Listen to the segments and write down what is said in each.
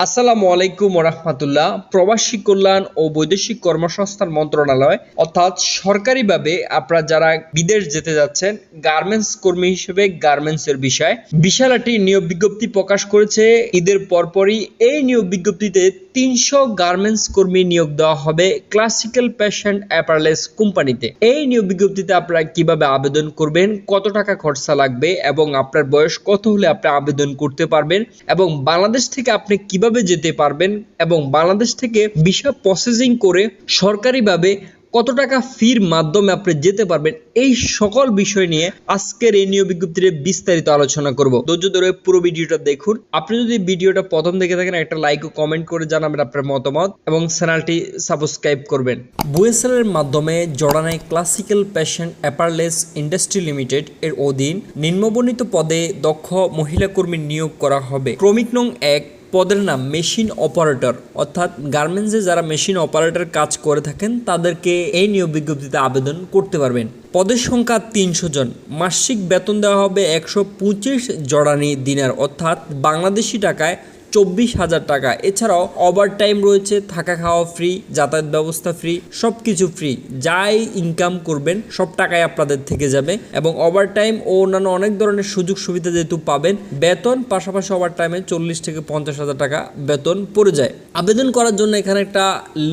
আসসালামু আলাইকুম রাহমাতুল্লাহ। প্রবাসী কল্যাণ ও বৈদেশিক কর্মসংস্থান মন্ত্রণালয় অর্থাৎ সরকারিভাবে আপনারা যারা বিদেশ যেতে যাচ্ছেন গার্মেন্টস কর্মী হিসেবে গার্মেন্টসের বিষয় বিশাল একটি নিয়োগ বিজ্ঞপ্তি প্রকাশ করেছে। ঈদের পরপরই এই নিয়োগ বিজ্ঞপ্তিতে ৩০০ গার্মেন্টস কর্মী নিয়োগ দেওয়া হবে ক্লাসিক্যাল ফ্যাশন অ্যাপারেলস কোম্পানিতে। এই নিয়োগ বিজ্ঞপ্তিতে আপনারা কিভাবে আবেদন করবেন, কত টাকা খরচা লাগবে এবং আপনার বয়স কত হলে আপনি আবেদন করতে পারবেন এবং বাংলাদেশ থেকে আপনি কিভাবে যেতে পারবেন এবং বাংলাদেশ থেকে ভিসা প্রসেসিং করে সরকারিভাবে কত টাকা ফির মাধ্যমে আপনি যেতে পারবেন, এই সকল বিষয় নিয়ে আজকের এই নিয়োগ বিজ্ঞপ্তিতে বিস্তারিত আলোচনা করব। ধৈর্য ধরে পুরো ভিডিওটা দেখুন। আপনি যদি ভিডিওটা প্রথম দেখে থাকেন একটা লাইক ও কমেন্ট করে জানাবেন আপনার মতামত এবং চ্যানেলটি সাবস্ক্রাইব করবেন। বুয়েসেল এর মাধ্যমে জর্ডানে classical fashion apparels industry limited এর অধীন নিম্নবর্ণিত পদে দক্ষ মহিলা কর্মী নিয়োগ করা হবে। ক্রমিক নং ১ পদের নাম মেশিন অপারেটর, অর্থাৎ গার্মেন্টসে যারা মেশিন অপারেটর কাজ করে থাকেন তাদেরকে এই নিয়োগ বিজ্ঞপ্তিতে আবেদন করতে পারবেন। পদের সংখ্যা ৩০০ জন। মাসিক বেতন দেওয়া হবে ১২৫ জর্ডানি দিনার, অর্থাৎ বাংলাদেশি টাকায় ২৪,০০০ টাকা। এছাড়াও ওভারটাইম রয়েছে, থাকা খাওয়া ফ্রি, যাতায়াত ব্যবস্থা ফ্রি, সব কিছু ফ্রি। যাই ইনকাম করবেন সব টাকাই আপনাদের থেকে যাবে এবং ওভারটাইম ও অন্যান্য অনেক ধরনের সুযোগ সুবিধা যেহেতু পাবেন, বেতন পাশাপাশি ওভারটাইমে ৪০ থেকে ৫০,০০০ টাকা বেতন পড়ে যায়। আবেদন করার জন্য এখানে একটা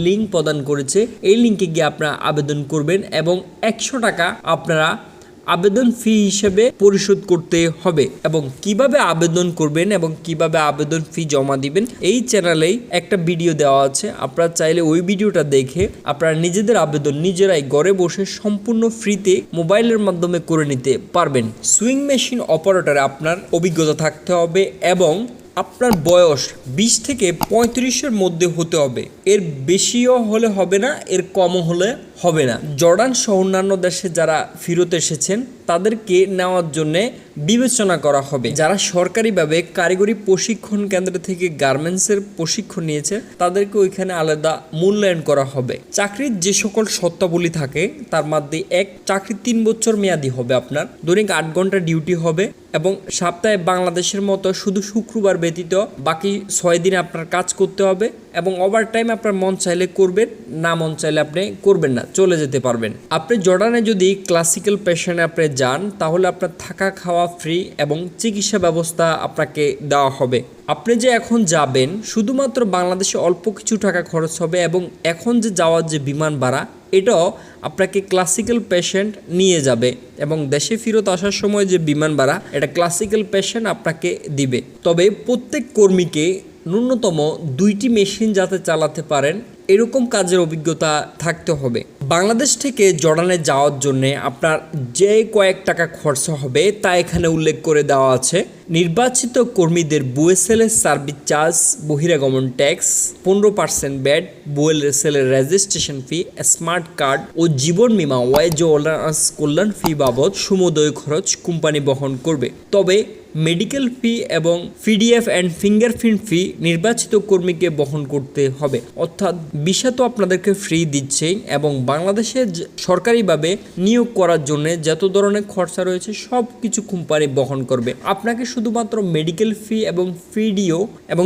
লিঙ্ক প্রদান করেছে, এই লিঙ্কে গিয়ে আপনারা আবেদন করবেন এবং ১০০ টাকা আপনারা আবেদন ফি হিসেবে পরিশোধ করতে হবে। এবং কিভাবে আবেদন করবেন এবং কিভাবে আবেদন ফি জমা দিবেন এই চ্যানেলেই একটা ভিডিও দেওয়া আছে, আপনারা চাইলে ওই ভিডিওটা দেখে আপনারা নিজেদের আবেদন নিজেরাই ঘরে বসে সম্পূর্ণ ফ্রিতে মোবাইলের মাধ্যমে করে নিতে পারবেন। সুইং মেশিন অপারেটরে আপনার অভিজ্ঞতা থাকতে হবে এবং আপনার বয়স ২০ থেকে ৩৫-এর মধ্যে হতে হবে। এর বেশিও হলে হবে না, এর কমও হলে হবে না। জর্ডান সহ অন্যান্য দেশে যারা ফেরত এসেছেন তাদেরকে নেওয়ার জন্যে বিবেচনা করা হবে। যারা সরকারিভাবে কারিগরি প্রশিক্ষণ কেন্দ্র থেকে গার্মেন্টসের প্রশিক্ষণ নিয়েছে তাদেরকে ওইখানে আলাদা মূল্যায়ন করা হবে। চাকরির যে সকল শর্তাবলী থাকে তার মধ্যে চাকরি ৩ বছর মেয়াদি হবে। আপনার দৈনিক ৮ ঘন্টা ডিউটি হবে এবং সপ্তাহে বাংলাদেশের মতো শুধু শুক্রবার ব্যতীত বাকি ৬ দিন আপনার কাজ করতে হবে এবং ওভারটাইম আপনার মন চাইলে করবেন, না মন চাইলে আপনি করবেন না, চলে যেতে পারবেন। আপনি জর্ডানে যদি ক্লাসিক্যাল প্যাশনে আপনি যান তাহলে আপনার থাকা খাওয়া ফ্রি এবং চিকিৎসা ব্যবস্থা আপনাকে দেওয়া হবে। আপনি যে এখন যাবেন শুধুমাত্র বাংলাদেশে অল্প কিছু টাকা খরচ হবে এবং এখন যে যাওয়ার যে বিমান ভাড়া এটাও আপনাকে ক্লাসিক্যাল পেশেন্ট নিয়ে যাবে এবং দেশে ফেরত আসার সময় যে বিমান ভাড়া এটা ক্লাসিক্যাল পেশেন্ট আপনাকে দিবে। তবে প্রত্যেক কর্মীকে ন্যূনতম ২টি মেশিন যাতে চালাতে পারেন এরকম কাজের অভিজ্ঞতা থাকতে হবে। বাংলাদেশ থেকে জর্ডানে যাওয়ার জন্য আপনার যে কয়েক টাকা খরচা হবে তা এখানে উল্লেখ করে দেওয়া আছে। নির্বাচিত কর্মীদের বুয়েসেলের সার্ভিস চার্জ, বহিরাগমন ট্যাক্স, 15% ব্যাট, বুয়েসেলের রেজিস্ট্রেশন ফি, স্মার্ট কার্ড ও জীবন বীমা ওয়াইজ কল্যাণ ফি বাবদ সমুদয় খরচ কোম্পানি বহন করবে। তবে মেডিকেল ফি এবং পিডিএফ অ্যান্ড ফিঙ্গারপ্রিন্ট ফি নির্বাচিত কর্মীকে বহন করতে হবে। অর্থাৎ ভিসা তো আপনাদেরকে ফ্রি দিচ্ছেই এবং বাংলাদেশে সরকারিভাবে নিয়োগ করার জন্য যত ধরনের খরচা রয়েছে সব কিছু কোম্পানি বহন করবে। আপনাকে শুধুমাত্র মেডিকেল ফি এবং পিডিও এবং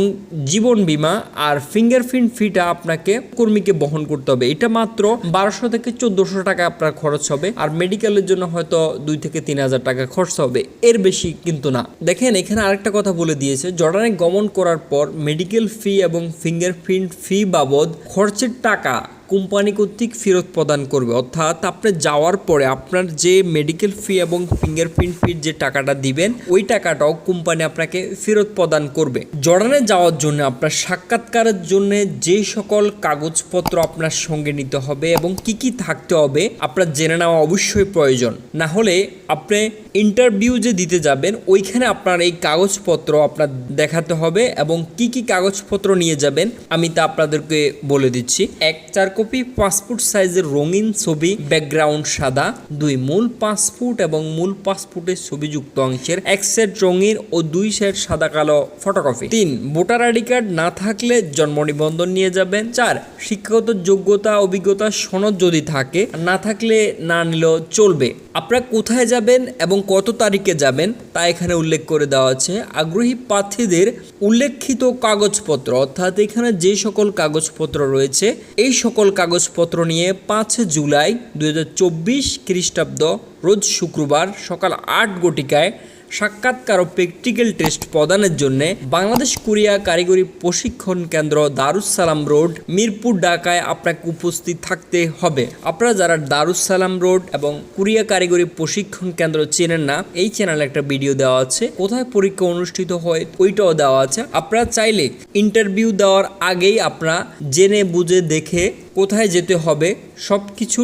জীবন বীমা আর ফিঙ্গারপ্রিন্ট ফিটা আপনাকে কর্মীকে বহন করতে হবে। এটা মাত্র ১২০০ থেকে ১৪০০ টাকা আপনার খরচ হবে আর মেডিকেলের জন্য হয়তো ২ থেকে ৩,০০০ টাকা খরচ হবে, এর বেশি কিন্তু না। দেখেন এখানে আরেকটা কথা বলে দিয়েছে, জর্ডানে গমন করার পর মেডিকেল ফি এবং ফিঙ্গারপ্রিন্ট ফি বাবদ খরচের টাকা কোম্পানি কর্তৃক ফেরত প্রদান করবে। অর্থাৎ আপনি যাওয়ার পরে আপনার যে মেডিকেল ফি এবং ফিঙ্গারপ্রিন্ট ফির যে টাকাটা দিবেন ওই টাকাটাও কোম্পানি আপনাকে ফেরত প্রদান করবে। জর্ডানে যাওয়ার জন্য আপনার সাক্ষাৎকারের জন্য যে সকল কাগজপত্র আপনার সঙ্গে নিতে হবে এবং কি কি থাকতে হবে আপনার জেনে নেওয়া অবশ্যই প্রয়োজন। না হলে আপনি ইন্টারভিউ যে দিতে যাবেন ওইখানে আপনার এই কাগজপত্র আপনার দেখাতে হবে এবং কি কি কাগজপত্র নিয়ে যাবেন আমি তা আপনাদেরকে বলে দিচ্ছি। ১-৪ কপি পাসপোর্ট সাইজের রঙিন ছবি, ব্যাকগ্রাউন্ড সাদা। ২ মূল পাসপোর্ট এবং মূল পাসপোর্টের ছবিযুক্ত অংশের ১ সেট রঙিন ও ২ সেট সাদা কালো ফটোকপি। ৩ ভোটার আইডি কার্ড না থাকলে জন্ম নিবন্ধন নিয়ে যাবেন। ৪ শিক্ষাগত যোগ্যতা অভিজ্ঞতা সনদ যদি থাকে, না থাকলে না নিলেও চলবে। আপনারা কোথায় যাবেন এবং কত তারিখে যাবেন তা এখানে উল্লেখ করে দেওয়া আছে। আগ্রহী প্রার্থীদের উল্লেখিত কাগজপত্র, অর্থাৎ এখানে যে সকল কাগজপত্র রয়েছে এই সকল কাগজপত্র নিয়ে 5 জুলাই 2024 খ্রিস্টাব্দ রোজ শুক্রবার সকাল 8 ঘটিকায় সাক্ষাৎকার ও প্র্যাকটিক্যাল টেস্ট প্রদানের জন্য বাংলাদেশ কোরিয়া কারিগরি প্রশিক্ষণ কেন্দ্র দারুস সালাম রোড মিরপুর ঢাকায় আপনাকে উপস্থিত থাকতে হবে। আপনারা যারা দারুস সালাম রোড এবং কোরিয়া কারিগরি প্রশিক্ষণ কেন্দ্র চেনেন না, এই চ্যানেলে একটা ভিডিও দেওয়া আছে, কোথায় পরীক্ষা অনুষ্ঠিত হয় ওইটাও দেওয়া আছে। আপনারা চাইলে ইন্টারভিউ দেওয়ার আগেই আপনারা জেনে বুঝে দেখে কোথায় যেতে হবে সব কিছু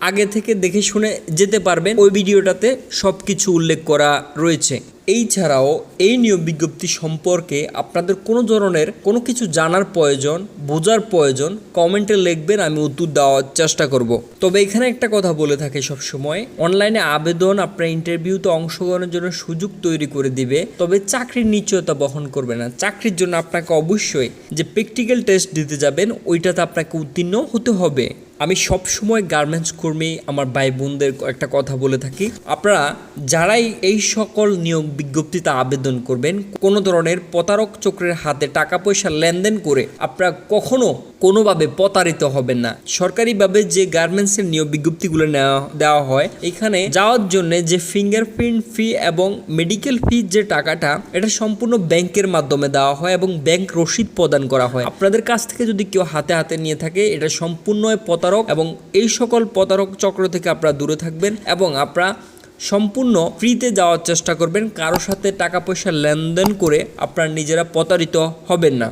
আগে থেকে দেখে শুনে যেতে পারবেন। ওই ভিডিওটাতে সব কিছু উল্লেখ করা রয়েছে। এই ছাড়াও এই নিয়োগ বিজ্ঞপ্তি সম্পর্কে আপনাদের কোনো ধরনের কোনো কিছু জানার প্রয়োজন, বোঝার প্রয়োজন কমেন্টে লিখবেন, আমি উত্তর দেওয়ার চেষ্টা করব। তবে এখানে একটা কথা বলে থাকে সবসময়, অনলাইনে আবেদন আপনার ইন্টারভিউতে অংশগ্রহণের জন্য সুযোগ তৈরি করে দিবে, তবে চাকরির নিশ্চয়তা বহন করবে না। চাকরির জন্য আপনাকে অবশ্যই যে প্র্যাকটিক্যাল টেস্ট দিতে যাবেন ওইটাতে আপনাকে উত্তীর্ণ হতে হবে। আমি সব সময় গার্মেন্টস কর্মী আমার ভাই বোনদের একটা কথা বলে থাকি, আপনারা যারাই এই সকল নিয়োগ বিজ্ঞপ্তিতে আবেদন করবেন কোনো ধরনের প্রতারক চক্রের হাতে টাকা পয়সা লেনদেন করে আপনারা কখনো কোনোভাবে প্রতারিত হবেন না। সরকারিভাবে যে গার্মেন্টসের নিয়োগ বিজ্ঞপ্তিগুলো দেওয়া হয়, এখানে যাওয়ার জন্য যে ফিঙ্গারপ্রিন্ট ফি এবং মেডিকেল ফি যে টাকাটা, এটা সম্পূর্ণ ব্যাংকের মাধ্যমে দেওয়া হয় এবং ব্যাংক রসিদ প্রদান করা হয়। আপনাদের কাছ থেকে যদি কেউ হাতে হাতে নিয়ে থাকে এটা সম্পূর্ণ প্রতারক, এবং এই সকল প্রতারক চক্র থেকে আপনারা দূরে থাকবেন এবং আপনারা সম্পূর্ণ ফ্রিতে যাওয়ার চেষ্টা করবেন। কারোর সাথে টাকা পয়সা লেনদেন করে আপনারা নিজেরা প্রতারিত হবেন না।